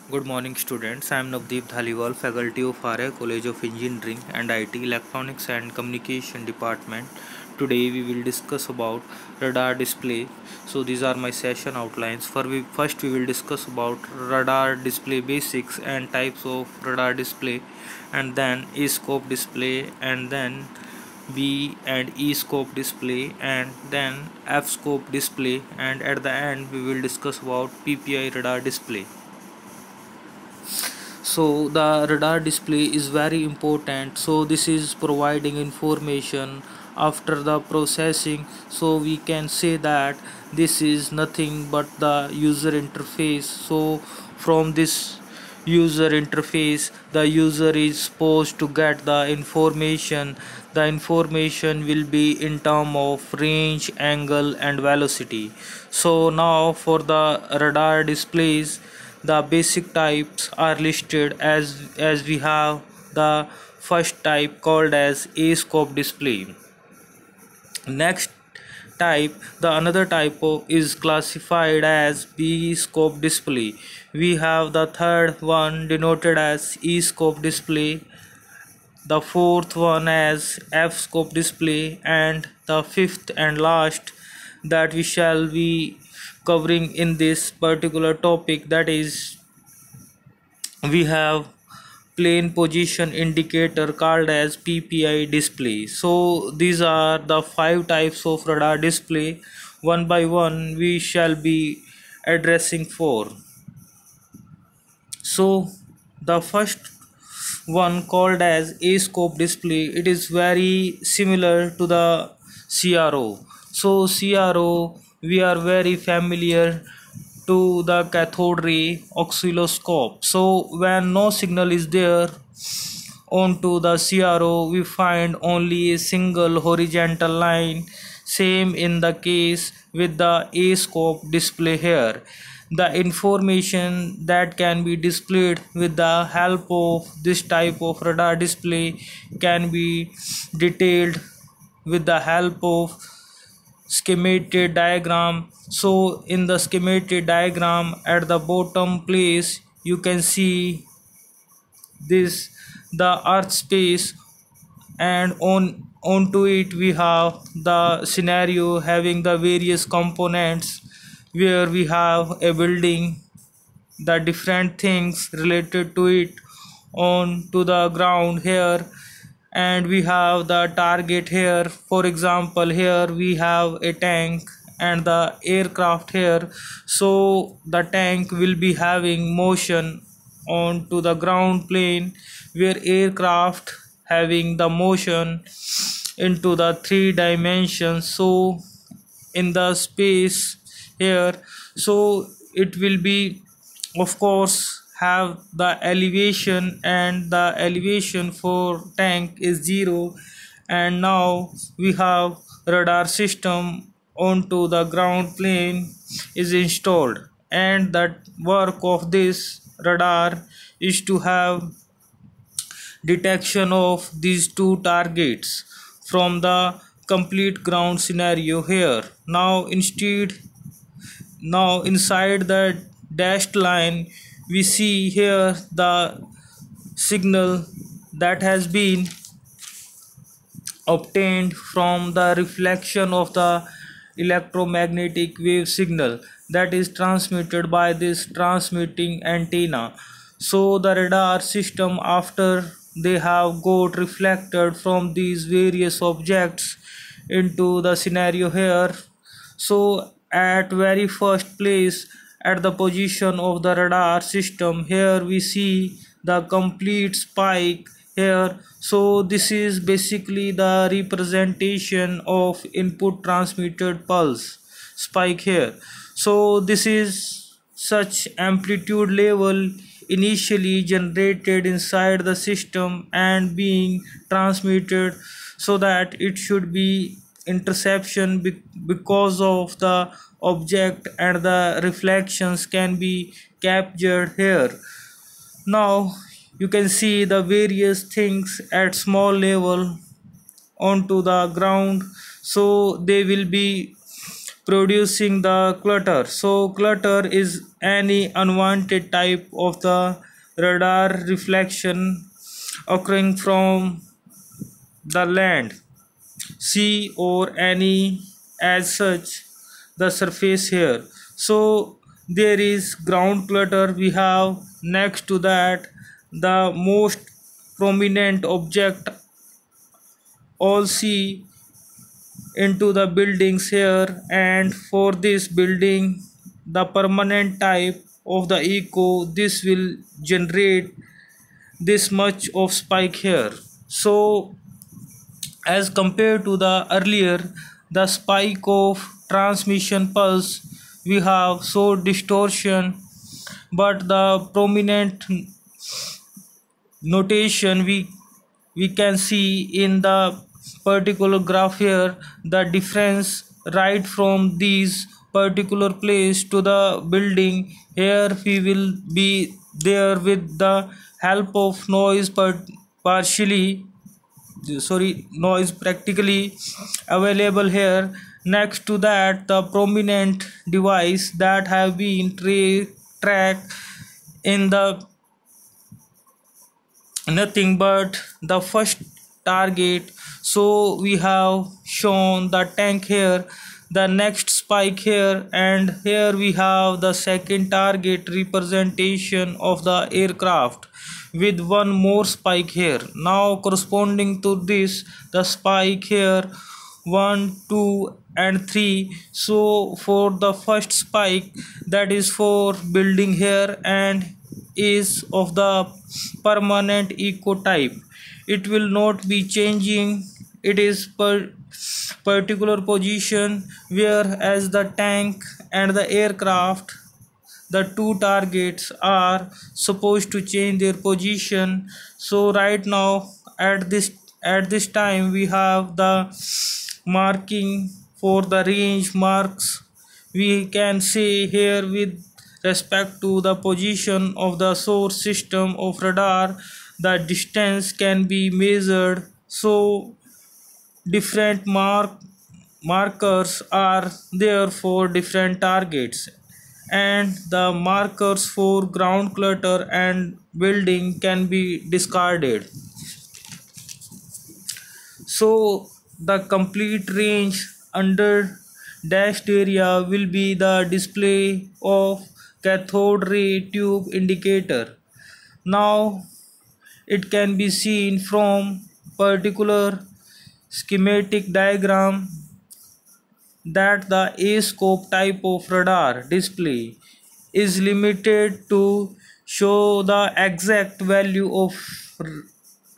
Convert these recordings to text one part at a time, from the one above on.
Good morning, students. I am Navdeep Dhaliwal, faculty of RI College of Engineering and IT Electronics and Communication Department. Today we will discuss about radar display. So these are my session outlines. First we will discuss about radar display basics and types of radar display, and then A-scope display, and then B and E scope display, and then F scope display, and at the end we will discuss about PPI radar display. So the radar display is very important, so this is providing information after the processing. So we can say that this is nothing but the user interface. So from this user interface, the user is supposed to get the information will be in term of range, angle and velocity. So now for the radar displays, the basic types are listed as we have the first type called as A scope display. Next type, the another is classified as B scope display. We have the third one denoted as E scope display, the fourth one as F scope display, and the fifth and last that we shall be covering in this particular topic, that is we have plane position indicator called as PPI display. So these are the five types of radar display. One by one we shall be addressing for. So the first one called as A scope display, it is very similar to the CRO. So CRO, we are very familiar to the cathode ray oscilloscope. So when no signal is there onto the CRO, we find only a single horizontal line. Same in the case with the A scope display here. The information that can be displayed with the help of this type of radar display can be detailed with the help of schematic diagram. So in the schematic diagram at the bottom place you can see this, the earth space, and onto it we have the scenario having the various components where we have a building, the different things related to it on to the ground here, and we have the target here. For example, here we have a tank and the aircraft here. So the tank will be having motion on to the ground plane, where aircraft having the motion into the three dimensions, so in the space here. So it will be, of course, have the elevation, and the elevation for tank is 0. And now we have radar system onto the ground plane is installed, and that work of this radar is to have detection of these two targets from the complete ground scenario here. Now inside the dashed line we see here the signal that has been obtained from the reflection of the electromagnetic wave signal that is transmitted by this transmitting antenna. So the radar system, after they have got reflected from these various objects into the scenario here, so at very first place at the position of the radar system here we see the complete spike here. So this is basically the representation of input transmitted pulse spike here. So this is such amplitude level initially generated inside the system and being transmitted, so that it should be interception because of the object, and the reflections can be captured here. Now you can see the various things at small level onto the ground, so they will be producing the clutter. So clutter is any unwanted type of the radar reflection occurring from the land, sea, or any as such the surface here. So there is ground clutter. We have next to that the most prominent object all see into the buildings here, and for this building the permanent type of the echo, this will generate this much of spike here. So as compared to the earlier, the spike of transmission pulse, we have so distortion, but the prominent notation we can see in the particular graph here, the difference right from these particular place to the building here, we will be there with the help of noise partially, sorry, noise practically available here. Next to that, the prominent device that have been tracked in the nothing but the first target. So we have shown the tank here, the next spike here, and here we have the second target representation of the aircraft with one more spike here. Now corresponding to this, the spike here 1, 2 and 3. So for the first spike, that is for building here and is of the permanent echo type, it will not be changing, it is per particular position, whereas the tank and the aircraft, the two targets are supposed to change their position. So right now at this time we have the marking for the range marks. We can say here with respect to the position of the source system of radar, the distance can be measured. So different markers are there for different targets, and the markers for ground clutter and building can be discarded. So the complete range under dashed area will be the display of cathode ray tube indicator. Now it can be seen from particular schematic diagram that the A-scope type of radar display is limited to show the exact value of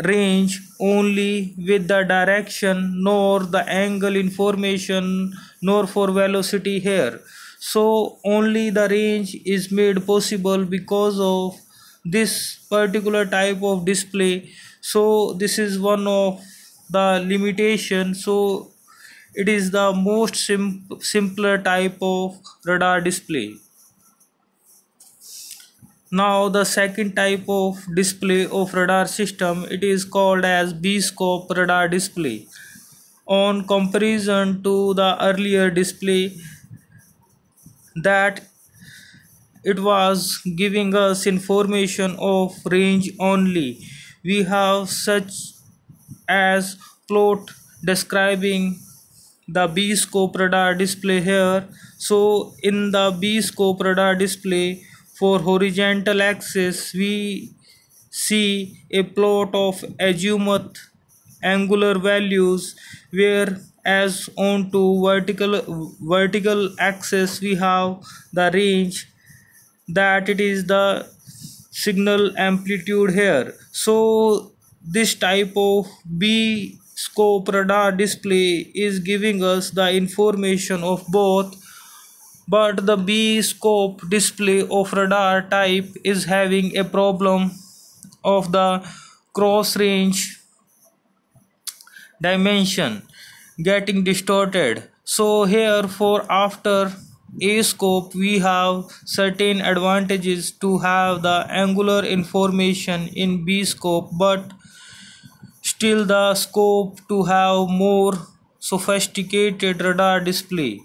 range only with the direction nor the angle information nor for velocity here. So only the range is made possible because of this particular type of display. So this is one of the limitation. So it is the most simpler type of radar display. Now the second type of display of radar system, it is called as B-scope radar display. On comparison to the earlier display that it was giving us information of range only, we have such as plot describing the B-scope radar display here. So in the B-scope radar display, for horizontal axis we see a plot of azimuth angular values, whereas on to vertical axis we have the range, that it is the signal amplitude here. So this type of B scope radar display is giving us the information of both, but the B scope display of radar type is having a problem of the cross range dimension getting distorted. So here for after A scope we have certain advantages to have the angular information in B scope, but still the scope to have more sophisticated radar display.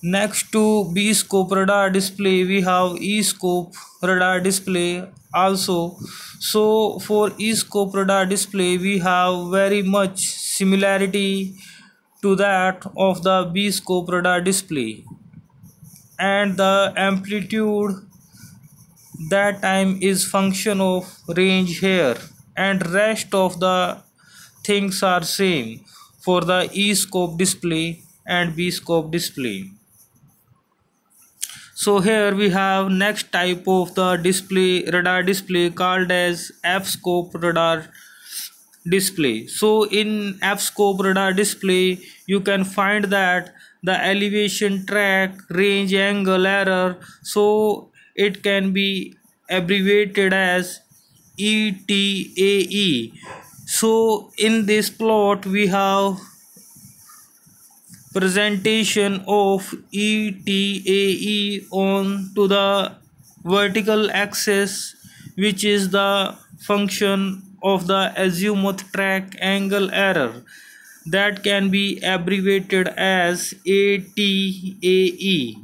Next to B scope radar display, we have E scope radar display also. So for E scope radar display, we have very much similarity to that of the B scope radar display, and the amplitude that time is function of range here, and rest of the things are same for the E scope display and B scope display. So here we have next type of the display, radar display, called as F scope radar display. So in F scope radar display, you can find that the elevation, track, range, angle, error, so it can be abbreviated as ETAE. So in this plot we have presentation of ETAE on to the vertical axis, which is the function of the azimuth, track, angle, error, that can be abbreviated as ATAE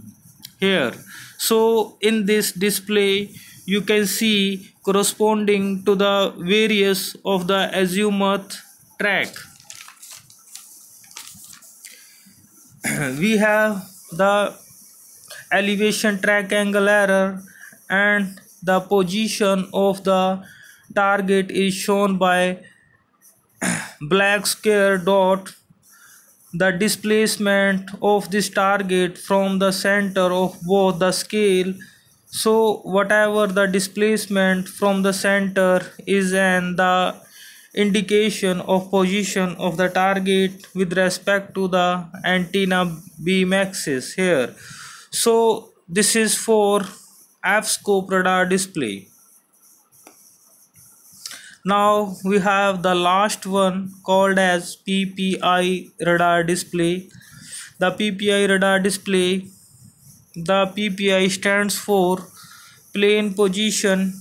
here. So in this display you can see corresponding to the various of the azimuth, track. We have the elevation, track, angle, error, and the position of the target is shown by black square dot. The displacement of this target from the center of both the scale, so whatever the displacement from the center is, and the indication of position of the target with respect to the antenna beam axis here. So this is for F scope radar display. Now we have the last one called as PPI radar display. The PPI radar display, the PPI stands for plane position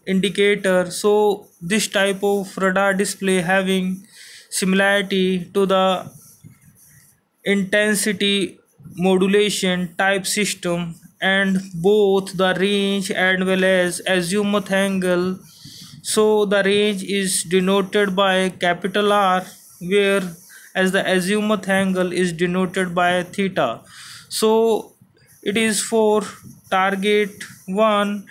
indicator. So this type of radar display having similarity to the intensity modulation type system, and both the range as well as azimuth angle. So the range is denoted by capital R, where as the azimuth angle is denoted by theta. So it is for target 1.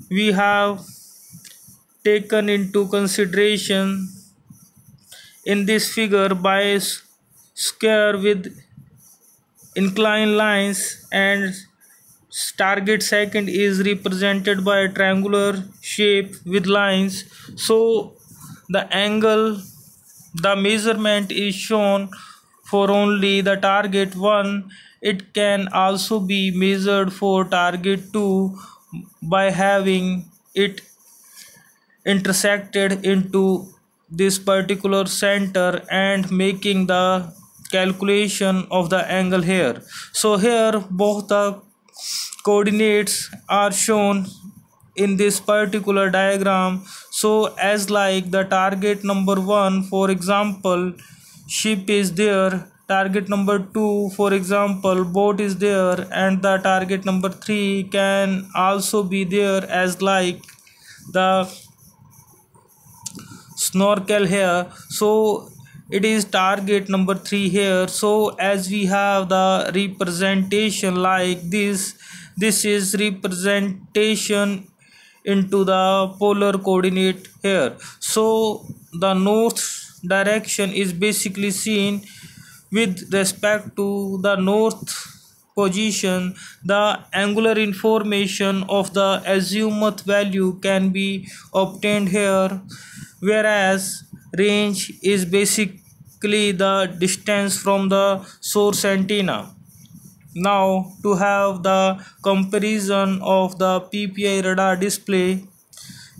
We have taken into consideration in this figure by square with inclined lines, and target second is represented by a triangular shape with lines. So the angle, the measurement is shown for only the target 1. It can also be measured for target 2 by having it intersected into this particular center and making the calculation of the angle here. So here both the coordinates are shown in this particular diagram. So as like the target number 1, for example, ship is there, target number 2, for example, boat is there, and the target number 3 can also be there as like the snorkel here. So it is target number 3 here. So as we have the representation like this is representation into the polar coordinate here. So the north direction is basically seen with respect to the north position. The angular information of the azimuth value can be obtained here, whereas range is basically the distance from the source antenna. Now to have the comparison of the PPI radar display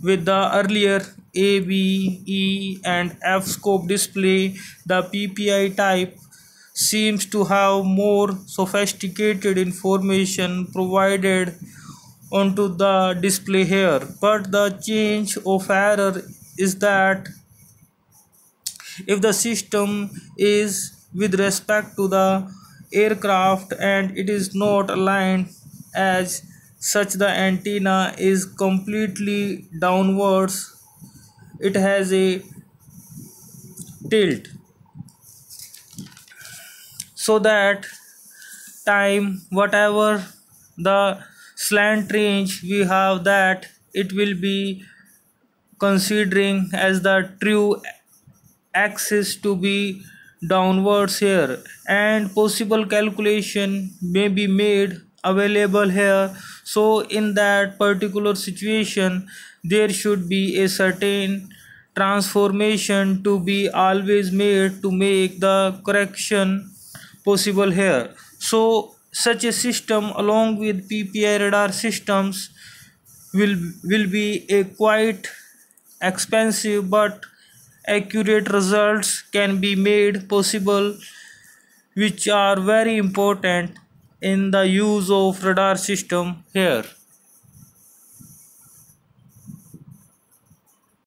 with the earlier A, B, E and F scope display, the PPI type seems to have more sophisticated information provided onto the display here, but the change of error is that if the system is with respect to the aircraft and it is not aligned as such. The antenna is completely downwards. It has a tilt so that time whatever the slant range we have, that it will be considering as the true axis to be downwards here, and possible calculation may be made available here. So in that particular situation there should be a certain transformation to be always made to make the correction possible here. So such a system along with PPI radar systems will be a quite expensive, but accurate results can be made possible, which are very important in the use of radar system here.